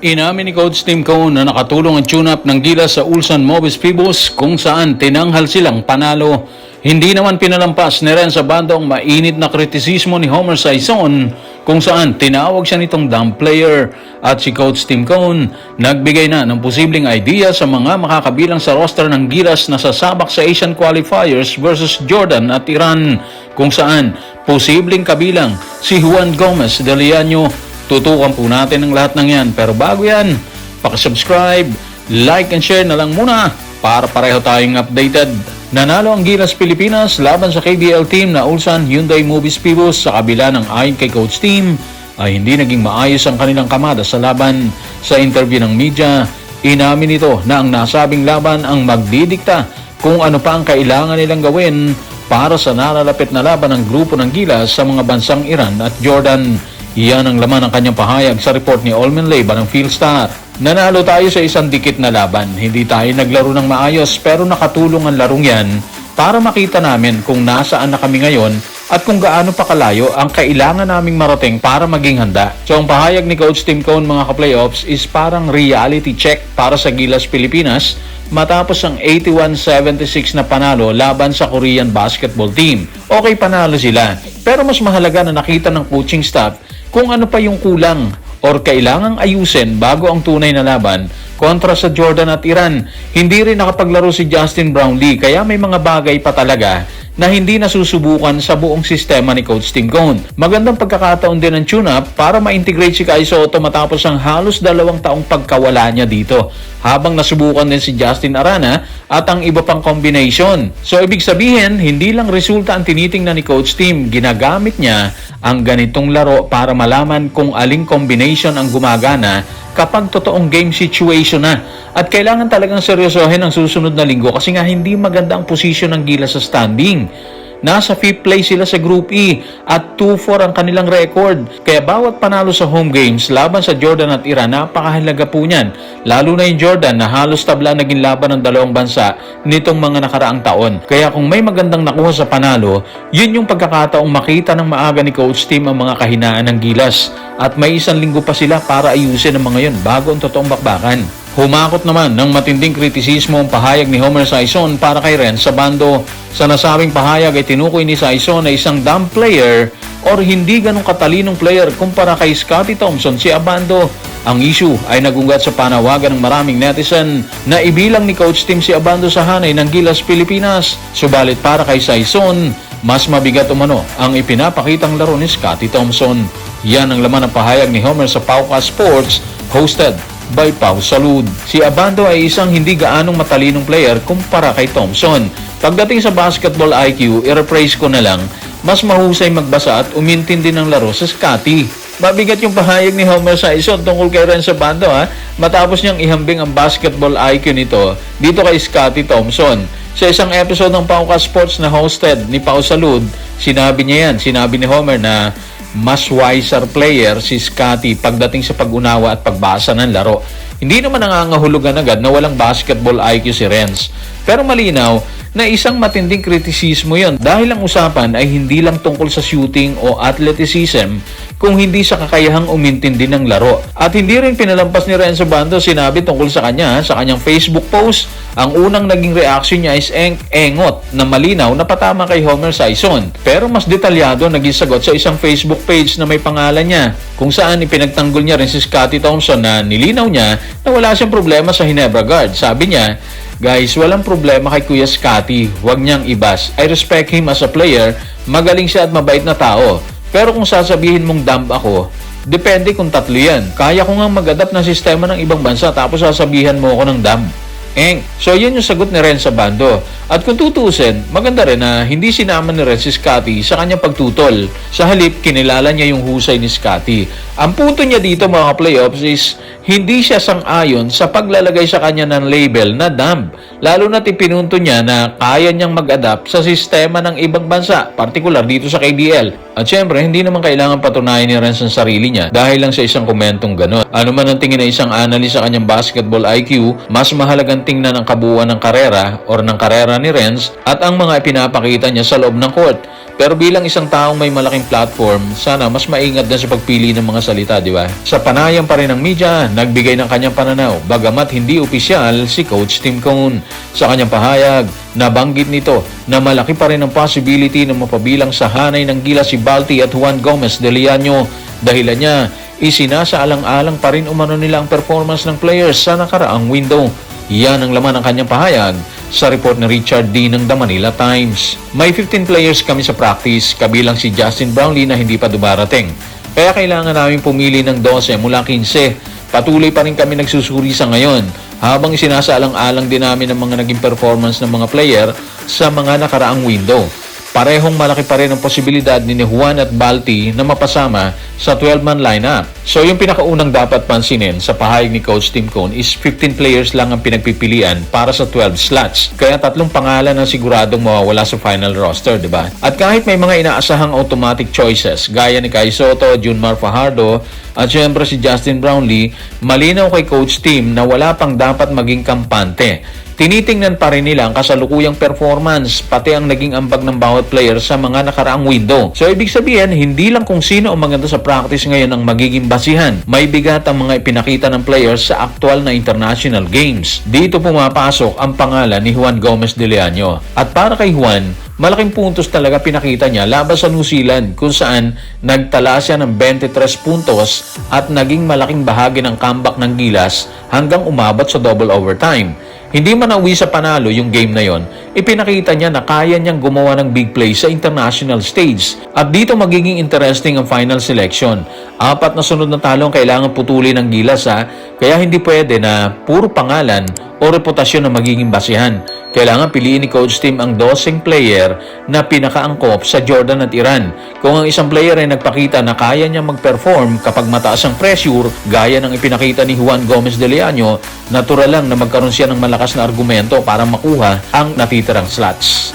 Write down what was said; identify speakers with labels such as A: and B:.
A: Inamin ni Coach Tim Cone na nakatulong ang tune-up ng Gilas sa Ulsan Mobis Pibos kung saan tinanghal silang panalo. Hindi naman pinalampas ni Renzo Abando ang mainit na kritisismo ni Homer Saison kung saan tinawag siya nitong dumb player at si Coach Tim Cone nagbigay na ng posibleng idea sa mga makakabilang sa roster ng Gilas na sasabak sa Asian Qualifiers versus Jordan at Iran kung saan posibleng kabilang si Juan Gomez de Leaño. Tutukan po natin ang lahat ng yan. Pero bago yan, pakisubscribe, like and share na lang muna para pareho tayong updated. Nanalo ang Gilas Pilipinas laban sa KBL team na Ulsan Hyundai Mobis Pibos sa kabila ng ayon kay Coach Tim ay hindi naging maayos ang kanilang kamada sa laban. Sa interview ng media, inamin nito na ang nasabing laban ang magdidikta kung ano pa ang kailangan nilang gawin para sa nalalapit na laban ng grupo ng Gilas sa mga bansang Iran at Jordan. Iyan ang laman ng kanyang pahayag sa report ni Olmen Leyva ng Philstar. Nanalo tayo sa isang dikit na laban. Hindi tayo naglaro ng maayos pero nakatulong ang larong yan para makita namin kung nasaan na kami ngayon at kung gaano pa kalayo ang kailangan naming marating para maging handa. So ang pahayag ni Coach Tim Cone mga ka-playoffs is parang reality check para sa Gilas Pilipinas matapos ang 81-76 na panalo laban sa Korean basketball team. Okay, panalo sila. Pero mas mahalaga na nakita ng coaching staff kung ano pa yung kulang or kailangang ayusin bago ang tunay na laban kontra sa Jordan at Iran. Hindi rin nakapaglaro si Justin Brownlee kaya may mga bagay pa talaga na hindi nasusubukan sa buong sistema ni Coach Tim Cone. Magandang pagkakataon din ng tune-up para ma-integrate si Kai Sotto matapos ang halos 2 taong pagkawala niya dito. Habang nasubukan din si Justin Arana at ang iba pang combination. So ibig sabihin, hindi lang resulta ang tinitingnan ni Coach Tim, ginagamit niya ang ganitong laro para malaman kung aling combination ang gumagana kapag totoong game situation na. At kailangan talagang seryosohin ang susunod na linggo kasi nga hindi maganda ang posisyon ng Gilas sa standing. Nasa 5th place sila sa Group E at 2-4 ang kanilang record. Kaya bawat panalo sa home games laban sa Jordan at Iran, napakahalaga po niyan. Lalo na yung Jordan na halos tabla naging laban ng dalawang bansa nitong mga nakaraang taon. Kaya kung may magandang nakuha sa panalo, yun yung pagkakataong makita ng maaga ni Coach Tim ang mga kahinaan ng Gilas. At may 1 linggo pa sila para ayusin ang mga yun bago ang totoong bakbakan. Humakot naman ng matinding kritisismo ang pahayag ni Homer Saison para kay Renzo Abando. Sa nasabing pahayag ay tinukoy ni Saison na isang dumb player or hindi ganong katalinong player kumpara kay Scottie Thompson si Abando. Ang issue ay nagugat sa panawagan ng maraming netizen na ibilang ni Coach Tim si Abando sa hanay ng Gilas Pilipinas. Subalit para kay Saison, mas mabigat umano ang ipinapakitang laro ni Scottie Thompson. Yan ang laman ng pahayag ni Homer sa Pauka Sports, hosted by Pau Salud. Si Abando ay isang hindi gaanong matalinong player kumpara kay Thompson. Pagdating sa basketball IQ, i-rephrase ko na lang, mas mahusay magbasa at umintindi ng laro sa Scottie. Mabigat yung pahayag ni Homer Saison tungkol kay Renzo Abando matapos niyang ihambing ang basketball IQ nito dito kay Scottie Thompson. Sa isang episode ng Pauka Sports na hosted ni Pau Salud, sinabi ni Homer na mas wiser player si Scottie pagdating sa pag-unawa at pagbasa ng laro. Hindi naman nangangahulugan agad na walang basketball IQ si Renz. Pero malinaw na isang matinding kritisismo yon dahil ang usapan ay hindi lang tungkol sa shooting o athleticism kung hindi sa kakayahang umintindi ng laro. At hindi rin pinalampas ni Renzo Abando sinabi tungkol sa kanya sa kanyang Facebook post. Ang unang naging reaction niya is engot na malinaw na patama kay Homer Saison. Pero mas detalyado naging sagot sa isang Facebook page na may pangalan niya kung saan ipinagtanggol niya rin si Scottie Thompson na nilinaw niya na wala siyang problema sa Ginebra Guard. Sabi niya, "Guys, walang problema kay Kuya Scottie, huwag niyang ibas. I respect him as a player, magaling siya at mabait na tao. Pero kung sasabihin mong dumb ako, depende kung tatlo yan. Kaya ko nga mag-adapt ng sistema ng ibang bansa tapos sasabihan mo ako ng dumb." So yan yung sagot ni Renzo Abando. At kung tutusin, maganda rin na hindi sinama ni Renzo si Scottie sa kanyang pagtutol. Sa halip, kinilala niya yung husay ni Scottie. Ang punto niya dito mga playoffs is hindi siya sang-ayon sa paglalagay sa kanya ng label na dumb. Lalo na't ipinunto niya na kaya niyang mag-adapt sa sistema ng ibang bansa, partikular dito sa KBL. At syempre, hindi naman kailangan patunayan ni Renz ang sarili niya dahil lang sa isang komentong gano'n. Ano man ang tingin ng isang analyst sa kanyang basketball IQ, mas mahalagang tinitingnan ang kabuuan ng karera or ng karera ni Renz at ang mga ipinapakita niya sa loob ng court. Pero bilang isang taong may malaking platform, sana mas maingat din sa pagpili ng mga salita, di ba? Sa panayam pa rin ng media, nagbigay ng kanyang pananaw, bagamat hindi opisyal si Coach Tim Cone. Sa kanyang pahayag, nabanggit nito na malaki pa rin ang possibility na mapabilang sa hanay ng Gilas si Balti at Juan Gomez de Leaño. Dahilan niya, isinasaalang-alang pa rin umano nila ang performance ng players sa nakaraang window. Yan ang laman ng kanyang pahayag sa report ni Richard D. ng The Manila Times. May 15 players kami sa practice, kabilang si Justin Brownlee na hindi pa dumarating. Kaya kailangan namin pumili ng 12 mula 15. Patuloy pa rin kami nagsusuri sa ngayon, habang isinasaalang-alang din namin ang mga naging performance ng mga player sa mga nakaraang window. Parehong malaki pa rin ang posibilidad ni Juan at Balti na mapasama sa 12-man lineup. So yung pinakaunang dapat pansinin sa pahayag ni Coach Tim Cone is 15 players lang ang pinagpipilian para sa 12 slots. Kaya 3 pangalan ang siguradong mawawala sa final roster, di ba? At kahit may mga inaasahang automatic choices gaya ni Kai Soto, Junmar Fajardo at syempre si Justin Brownlee, malinaw kay Coach Tim na wala pang dapat maging kampante. Tinitingnan pa rin nila ang kasalukuyang performance, pati ang naging ambag ng bawat player sa mga nakaraang window. So ibig sabihin, hindi lang kung sino ang maganda sa practice ngayon ang magiging basihan. May bigat ang mga ipinakita ng players sa aktual na international games. Dito pumapasok ang pangalan ni Juan Gomez de Leaño. At para kay Juan, malaking puntos talaga pinakita niya laban sa New Zealand kung saan nagtala siya ng 23 puntos at naging malaking bahagi ng comeback ng Gilas hanggang umabot sa double overtime. Hindi man nauwi sa panalo yung game na yon, ipinakita niya na kaya niyang gumawa ng big play sa international stage. At dito magiging interesting ang final selection. 4 na sunod na talo ang kailangan putulin ng Gilas kaya hindi pwede na puro pangalan o reputasyon ang magiging basihan. Kailangan piliin ni Coach Tim ang 12 player na pinakaangkop sa Jordan at Iran. Kung ang isang player ay nagpakita na kaya niya mag-perform kapag mataas ang pressure, gaya ng ipinakita ni Juan Gomez de Leaño, natural lang na magkaroon siya ng malakas na argumento para makuha ang natitirang slots.